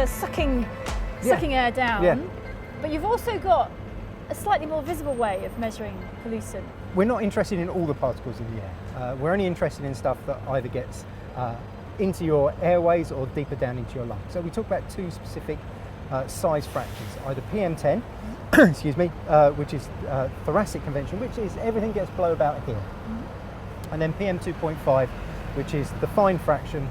sucking air down. Yeah. But you've also got a slightly more visible way of measuring pollution. We're not interested in all the particles in the air. We're only interested in stuff that either gets into your airways or deeper down into your lungs. So we talk about two specific size fractions, either PM10, excuse me, which is thoracic convention, which is everything gets below about here, and then PM2.5, which is the fine fraction.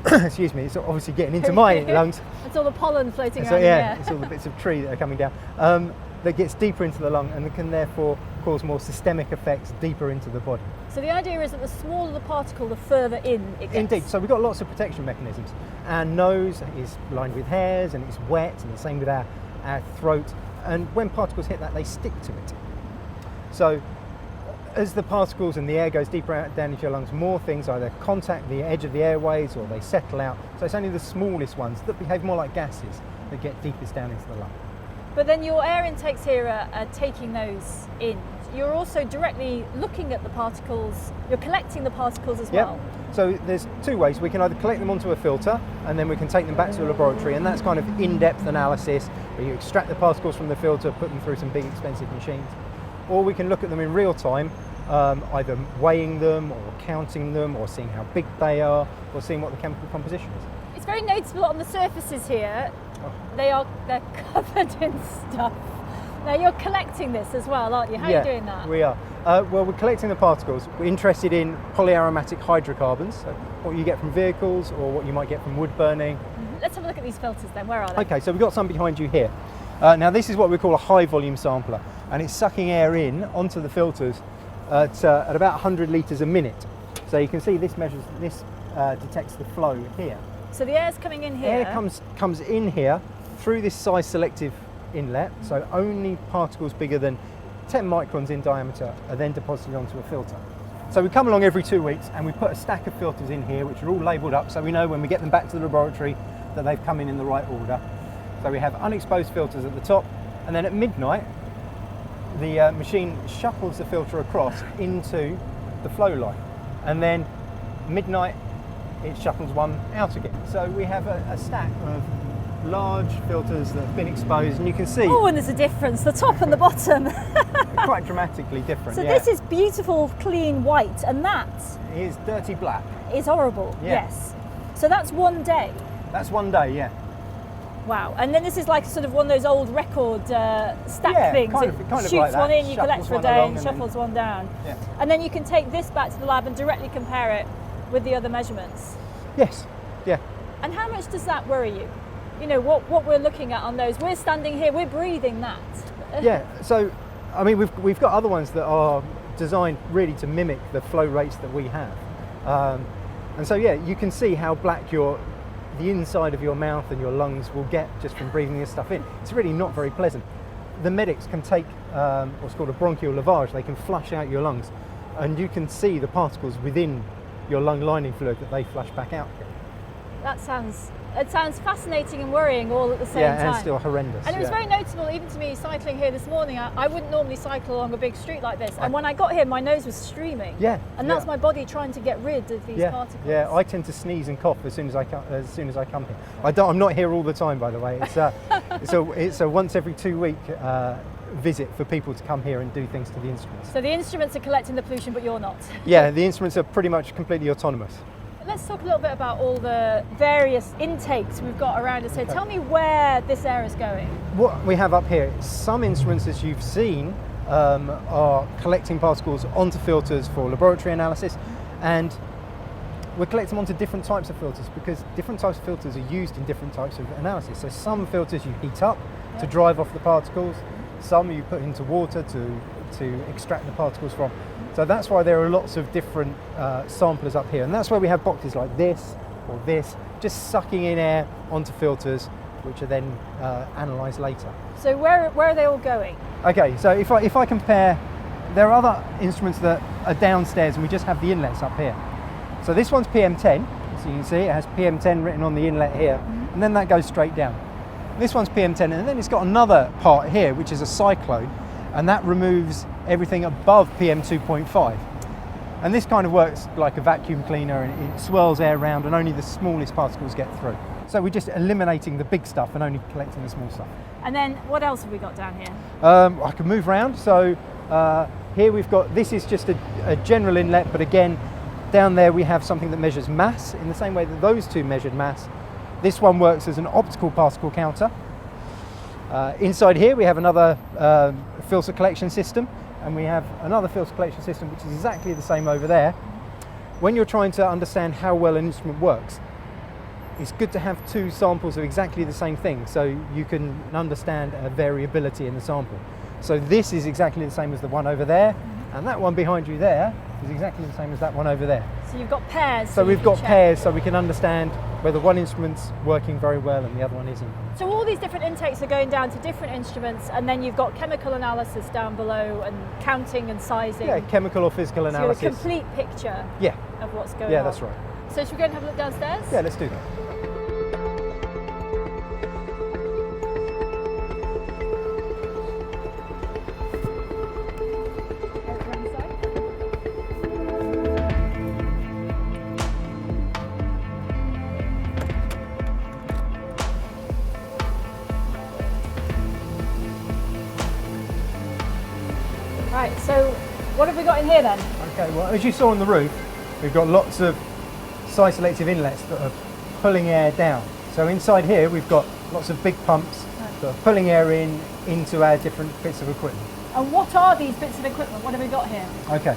Excuse me, it's obviously getting into my lungs. It's all the pollen floating So around yeah, in the air. it's all the bits of tree that are coming down. That gets deeper into the lung and can therefore cause more systemic effects deeper into the body. So the idea is that the smaller the particle, the further in it gets. Indeed, so we've got lots of protection mechanisms. Our nose is lined with hairs and it's wet, and the same with our throat. And when particles hit that, they stick to it. So as the particles and the air goes deeper out, down into your lungs, more things either contact the edge of the airways or they settle out. So it's only the smallest ones that behave more like gases that get deepest down into the lung. But then your air intakes here are taking those in. You're also directly looking at the particles, you're collecting the particles as well. So there's two ways. We can either collect them onto a filter and then we can take them back to the laboratory, and that's kind of in-depth analysis where you extract the particles from the filter, put them through some big expensive machines. Or we can look at them in real time, either weighing them or counting them or seeing how big they are or seeing what the chemical composition is. It's very noticeable on the surfaces here. They're covered in stuff. Now you're collecting this as well, aren't you? How are you doing that? We are. Well, we're collecting the particles. We're interested in polyaromatic hydrocarbons, so what you get from vehicles or what you might get from wood burning. Let's have a look at these filters then. Where are they? Okay, so we've got some behind you here. Now this is what we call a high volume sampler, and it's sucking air in onto the filters at about 100 litres a minute. So you can see this detects the flow here. So the air's coming in here. Air comes in here through this size selective inlet, so only particles bigger than 10 microns in diameter are then deposited onto a filter. So we come along every 2 weeks and we put a stack of filters in here which are all labelled up, so we know when we get them back to the laboratory that they've come in the right order. So we have unexposed filters at the top, and then at midnight the machine shuffles the filter across into the flow line, and then midnight it shuffles one out again. So we have a stack of large filters that have been exposed, and you can see. Oh, and there's a difference, the top and the bottom. Quite dramatically different. So this is beautiful, clean white, and that is dirty black. Is horrible, yes. So that's one day. That's one day, yeah. Wow, and then this is like sort of one of those old record stack things. Kind it of shoots like that. one in, you collect for a day, and then shuffles one down. Yeah. And then you can take this back to the lab and directly compare it with the other measurements. Yes, yeah. And how much does that worry you? You know, what we're looking at on those, we're standing here, we're breathing that. Yeah, so, I mean, we've got other ones that are designed really to mimic the flow rates that we have. And so, yeah, you can see how black the inside of your mouth and your lungs will get just from breathing this stuff in. It's really not very pleasant. The medics can take what's called a bronchial lavage. They can flush out your lungs, and you can see the particles within your lung lining fluid that they flush back out again. It sounds fascinating and worrying all at the same time. Yeah, and still horrendous. And it was very noticeable, even to me, cycling here this morning. I wouldn't normally cycle along a big street like this, and when I got here, my nose was streaming. Yeah, and that's my body trying to get rid of these particles. Yeah, I tend to sneeze and cough as soon as I come here. I'm not here all the time, by the way. It's a once every 2 week visit for people to come here and do things to the instruments. So the instruments are collecting the pollution, but you're not. Yeah, the instruments are pretty much completely autonomous. Let's talk a little bit about all the various intakes we've got around us here. Tell me where this air is going. What we have up here, some instruments, as you've seen, are collecting particles onto filters for laboratory analysis, and we're collecting them onto different types of filters because different types of filters are used in different types of analysis. So some filters you heat up to drive off the particles, some you put into water to extract the particles from. So that's why there are lots of different samplers up here, and that's why we have boxes like this or this, just sucking in air onto filters, which are then analysed later. So where are they all going? Okay, so if I compare, there are other instruments that are downstairs, and we just have the inlets up here. So this one's PM10, so you can see it has PM10 written on the inlet here, and then that goes straight down. This one's PM10, and then it's got another part here, which is a cyclone, and that removes everything above PM2.5. And this kind of works like a vacuum cleaner, and it swirls air around and only the smallest particles get through. So we're just eliminating the big stuff and only collecting the small stuff. And then what else have we got down here? I can move around. So here we've got, this is just a general inlet, but again, down there we have something that measures mass in the same way that those two measured mass. This one works as an optical particle counter. Inside here we have another filter collection system, and we have another filter collection system which is exactly the same over there. When you're trying to understand how well an instrument works, it's good to have two samples of exactly the same thing so you can understand a variability in the sample. So this is exactly the same as the one over there, and that one behind you there is exactly the same as that one over there. So you've got pairs. So we've got check. pairs so we can understand whether one instrument's working very well and the other one isn't. So all these different intakes are going down to different instruments, and then you've got chemical analysis down below and counting and sizing. Yeah, chemical or physical analysis. So a complete picture Yeah. of what's going on. Yeah, that's right. So should we go and have a look downstairs? Yeah, let's do that. Right, so what have we got in here then? Okay, well, as you saw on the roof, we've got lots of size selective inlets that are pulling air down. So inside here, we've got lots of big pumps that are pulling air into our different bits of equipment. And what are these bits of equipment? What have we got here? Okay,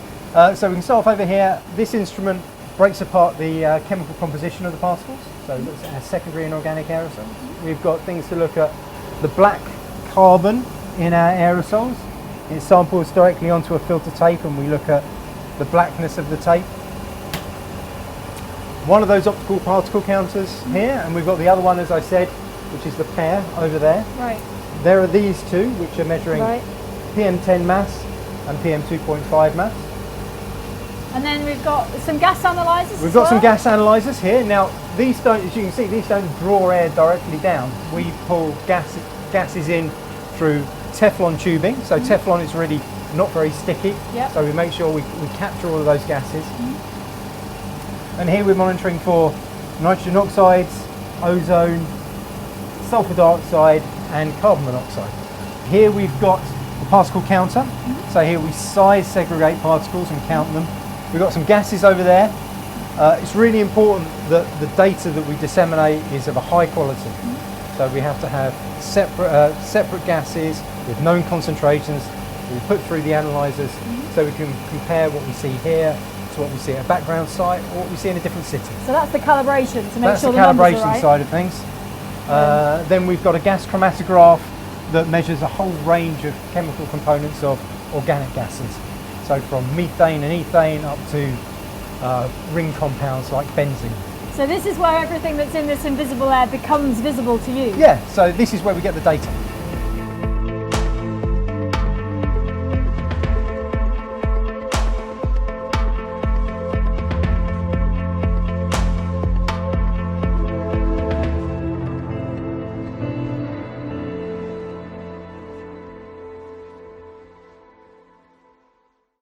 so we can start off over here. This instrument breaks apart the chemical composition of the particles, so it looks at secondary and organic aerosols. We've got things to look at the black carbon in our aerosols. It samples directly onto a filter tape and we look at the blackness of the tape. One of those optical particle counters here, and we've got the other one, as I said, which is the pair over there. Right. There are these two, which are measuring PM10 mass and PM2.5 mass. And then we've got some gas analyzers. We've got some gas analyzers here. Now, these don't, as you can see, these don't draw air directly down. We pull gases in through Teflon tubing. So Teflon is really not very sticky. Yep. So we make sure we capture all of those gases. And here we're monitoring for nitrogen oxides, ozone, sulfur dioxide and carbon monoxide. Here we've got the particle counter. So here we size segregate particles and count them. We've got some gases over there. It's really important that the data that we disseminate is of a high quality. So we have to have separate gases with known concentrations we put through the analyzers so we can compare what we see here to what we see at a background site or what we see in a different city. So that's the calibration to make That's sure the the numbers are calibration right. side of things. Then we've got a gas chromatograph that measures a whole range of chemical components of organic gases. So from methane and ethane up to ring compounds like benzene. So this is where everything that's in this invisible air becomes visible to you. Yeah, so this is where we get the data.